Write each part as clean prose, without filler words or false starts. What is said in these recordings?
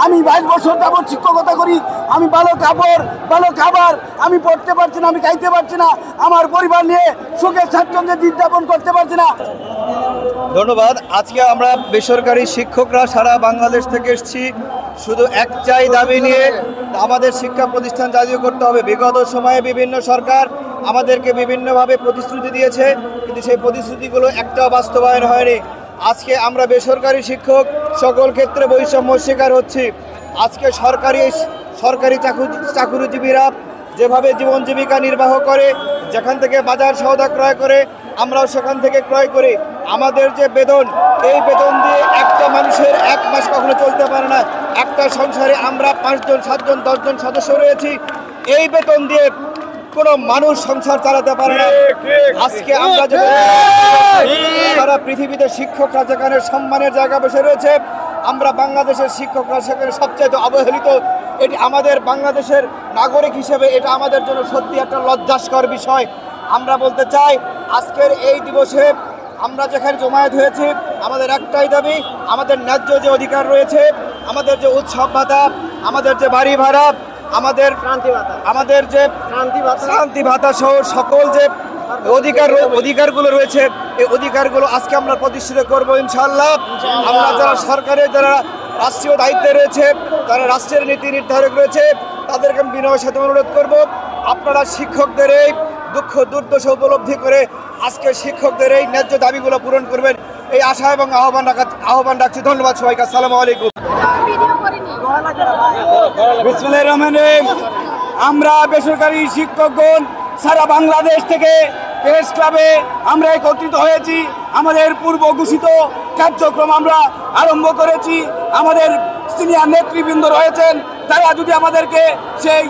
আমি 22 বছর যাবৎ শিক্ষকতা করি। আমি ভালো কাপড় ভালো খাবার আমি পড়তে পারছি না, আমি খাইতে পারছি না, আমার পরিবার নিয়ে সুখে স্বাচ্ছন্দ্যে দিন যাপন করতে পারছি না। ধন্যবাদ। আজকে আমরা বেসরকারি শিক্ষকরা সারা বাংলাদেশ থেকে এসেছি শুধু একটাই দাবি নিয়ে, আমাদের শিক্ষা প্রতিষ্ঠান জাতীয় করতে হবে। বিগত সময়ে বিভিন্ন সরকার আমাদেরকে বিভিন্নভাবে প্রতিশ্রুতি দিয়েছে, কিন্তু সেই প্রতিশ্রুতিগুলো একটাও বাস্তবায়ন হয়নি। আজকে আমরা বেসরকারি শিক্ষক সকল ক্ষেত্রে বৈষম্য শিকার হচ্ছি। আজকে সরকারি চাকুরিজীবীরা যেভাবে জীবন জীবিকা নির্বাহ করে, যেখান থেকে বাজার সওদা ক্রয় করে, আমরাও সেখান থেকে ক্রয় করি। আমাদের যে বেতন, এই বেতন দিয়ে একটা মানুষের এক মাস কখনো চলতে পারে না। একটা সংসারে আমরা 5 জন 7 জন 10 জন সদস্য রয়েছি, এই বেতন দিয়ে কোনো মানুষ সংসার চালাতে পারে না। আজকে আমরা যে সারা পৃথিবীতে শিক্ষকরা যেখানে সম্মানের জায়গা বসে রয়েছে, আমরা বাংলাদেশের শিক্ষকরা সেখানে সবচেয়ে অবহেলিত। এটি আমাদের বাংলাদেশের নাগরিক হিসেবে এটা আমাদের জন্য সত্যি একটা লজ্জাস্কর বিষয়। আমরা বলতে চাই, আজকের এই দিবসে আমরা যেখানে জমায়েত হয়েছি, আমাদের একটাই দাবি, আমাদের ন্যায্য যে অধিকার রয়েছে, আমাদের যে উৎসব ভাতা, আমাদের যে বাড়ি ভাড়া, আমাদের যে শান্তি ভাতা সহ সকল যে অধিকারগুলো রয়েছে, এই অধিকারগুলো আজকে আমরা প্রতিষ্ঠিত করবো ইনশাআল্লাহ। আমরা যারা সরকারের যারা রাষ্ট্রীয় দায়িত্বে রয়েছে, যারা রাষ্ট্রের নীতি নির্ধারক রয়েছে, তাদেরকে আমি বিনয়ের সাথে অনুরোধ করব, আপনারা শিক্ষকদের এই দুঃখ দুর্দশা উপলব্ধি করে আজকে শিক্ষকদের এই ন্যায্য দাবিগুলো পূরণ করবেন, এই আশা এবং আহ্বান রাখছি। ধন্যবাদ সবাইকে। আসসালামু আলাইকুম। বিসমিল্লাহির রহমানির রহিম। আমরা বেসরকারি শিক্ষকগণ সারা বাংলাদেশ থেকে প্রেস ক্লাবে আমরা একত্রিত হয়েছি। আমাদের পূর্ব ঘোষিত কার্যক্রম আমরা আরম্ভ করেছি। আমাদের সিনিয়র নেতৃবৃন্দ রয়েছেন, তারা যদি আমাদেরকে সেই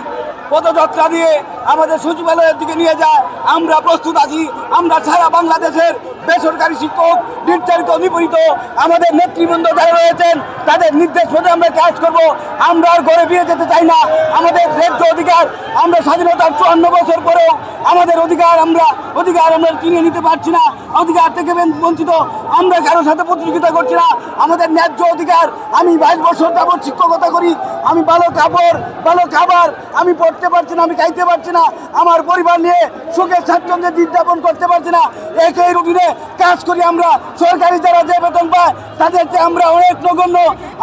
পদযাত্রা দিয়ে আমাদের সচিবালয়ের দিকে নিয়ে যায়, আমরা প্রস্তুত আছি। আমরা সারা বাংলাদেশের বেসরকারি শিক্ষক নির্যাতিত নিপীড়িত আমাদের নেতৃবৃন্দ যারা রয়েছেন, তাদের নির্দেশ মতো আমরা কাজ করব। আমরা আর ঘরে ফিরে যেতে চাই না। আমাদের ন্যায্য অধিকার, আমরা স্বাধীনতার 54 বছর পরেও আমাদের অধিকার আমরা কিনে নিতে পারছি না। অধিকার থেকে বঞ্চিত, আমরা কারোর সাথে প্রতিযোগিতা করছি না। আমাদের ন্যায্য অধিকার। আমি 22 বছর যাবৎ শিক্ষকতা করি। আমি ভালো কাপড় ভালো খাবার আমি পড়তে পারছি না, আমি খাইতে পারছি না, আমার পরিবার নিয়ে সুখে স্বাচ্ছন্দ্যে দিন যাপন করতে পারছি না। একই রুটিনে কাজ করি আমরা। সরকারি যারা যে বেতন পায় তাদের চেয়ে আমরা অনেক নগণ্য।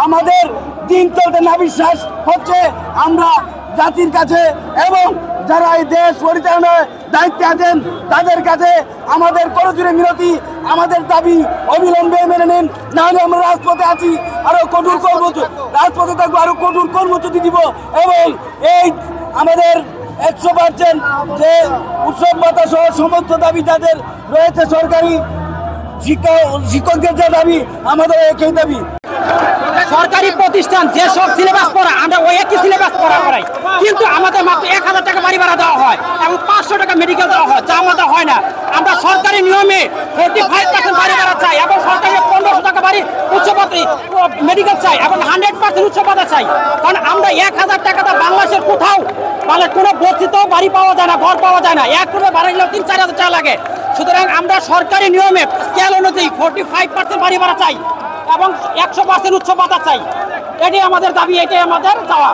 আমাদের দিন চলতে না বিশ্বাস হচ্ছে। আমরা জাতির কাছে এবং যারা এই দেশ পরিচালনার দায়িত্বে আছেন তাদের কাছে আমাদের করজোড়ে মিনতি, আমাদের দাবি অবিলম্বে মেনে নিন, নাহলে আমরা রাজপথে আছি, আরো কঠোর রাজপথে থাকবো, আরো কঠোর কর্মসূচি দিব। এবং এই আমাদের 100% যে উৎসব ভাতা সহ সমস্ত দাবি যাদের রয়েছে, সরকারি শিক্ষকদের যে দাবি, আমাদের একই দাবি। সরকারি প্রতিষ্ঠান যে সব সিলেবাস পড়া, আমরা ওই একই সিলেবাস করাই, কিন্তু আমাদের মাত্র 1000 টাকা বাড়ি ভাড়া দেওয়া হয় এবং 500 টাকা মেডিকেল দেওয়া হয়, যা আমাদের হয় না। আমরা সরকারি নিয়মে 45% বাড়ি ভাড়া চাই এবং সরকারি 1500 টাকা বাড়ি উচ্চপদে মেডিকেল চাই এবং 100% উচ্চপদে চাই। কারণ আমরা 1000 টাকাটা বাংলাদেশের কোথাও কোনো বস্তিতেও বাড়ি পাওয়া যায় না, ঘর পাওয়া যায় না। এক রুমে বাড়ি গেলেও 3-4 হাজার টাকা লাগে। সুতরাং আমরা সরকারি নিয়মে স্কেল অনুযায়ী 45% বাড়ি ভাড়া চাই এবং 100% উচ্চ ভাতা চাই। এটাই আমাদের দাবি, এটাই আমাদের চাওয়া।